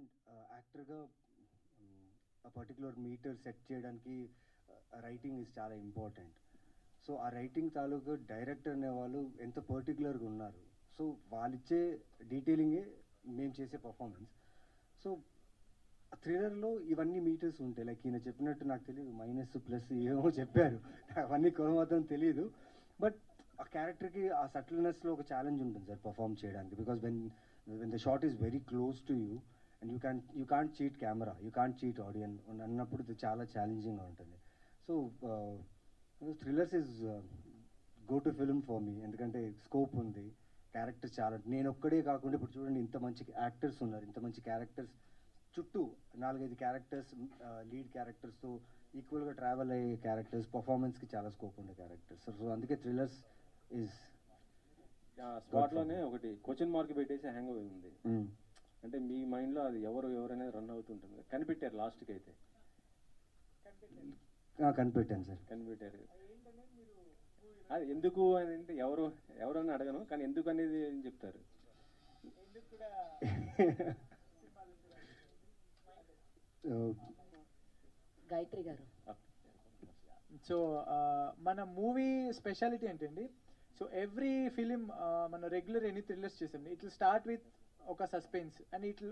And యాక్టర్గా ఆ particular meter set చేయడానికి రైటింగ్ ఇస్ చాలా ఇంపార్టెంట్. సో ఆ రైటింగ్ తాలూకు డైరెక్టర్ అనే వాళ్ళు ఎంత పర్టికులర్గా ఉన్నారు. సో వాళ్ళిచ్చే డీటెయిలింగే మేము చేసే పర్ఫార్మెన్స్. సో థ్రిల్లర్లో ఇవన్నీ మీటర్స్ ఉంటాయి. లైక్ ఈయన చెప్పినట్టు నాకు తెలియదు, మైనస్ ప్లస్ ఏమో చెప్పారు, అవన్నీ కొలమాత్రం తెలియదు. బట్ ఆ క్యారెక్టర్కి ఆ సటిల్నెస్లో ఒక ఛాలెంజ్ ఉంటుంది సార్ పర్ఫామ్ చేయడానికి. Because when the shot is very close to you and you can't cheat camera, you can't cheat audience అన్నప్పుడు ఇది చాలా ఛాలెంజింగ్గా ఉంటుంది. So thrillers is go to film for me. ఎందుకంటే స్కోప్ ఉంది, క్యారెక్టర్స్ చాలా. నేను ఒక్కడే కాకుండా ఇప్పుడు చూడండి ఇంత మంచి యాక్టర్స్ ఉన్నారు, ఇంత మంచి క్యారెక్టర్స్ చుట్టూ 4-5 క్యారెక్టర్స్, లీడ్ క్యారెక్టర్స్తో ఈక్వల్గా ట్రావెల్ అయ్యే క్యారెక్టర్స్, పర్ఫార్మెన్స్కి చాలా స్కోప్ ఉండే క్యారెక్టర్స్. సో అందుకే థ్రిల్లర్స్ ఈజ్ స్పాట్లోనే ఒకటి క్వశ్చన్ మార్క్ పెట్టేసి హ్యాంగ్ అయి ఉంది. అంటే మీ మైండ్లో అది ఎవరనేది రన్ అవుతుంటుంది. కనిపెట్టారు లాస్ట్కి అయితే? కనిపెట్టాను సార్. కనిపెట్టారు. అది ఎందుకు అని అంటే ఎవరని అడగను, కానీ ఎందుకు అనేది ఏం చెప్తారు? గాయత్రి గారు. సో మన మూవీ స్పెషాలిటీ ఏంటండి, సో ఎవ్రీ ఫిలిం మన రెగ్యులర్ ఎనీ థ్రిల్లర్స్ చేసాం, ఇట్ విల్ స్టార్ట్ విత్ ఒక సస్పెన్స్ అండ్ ఇట్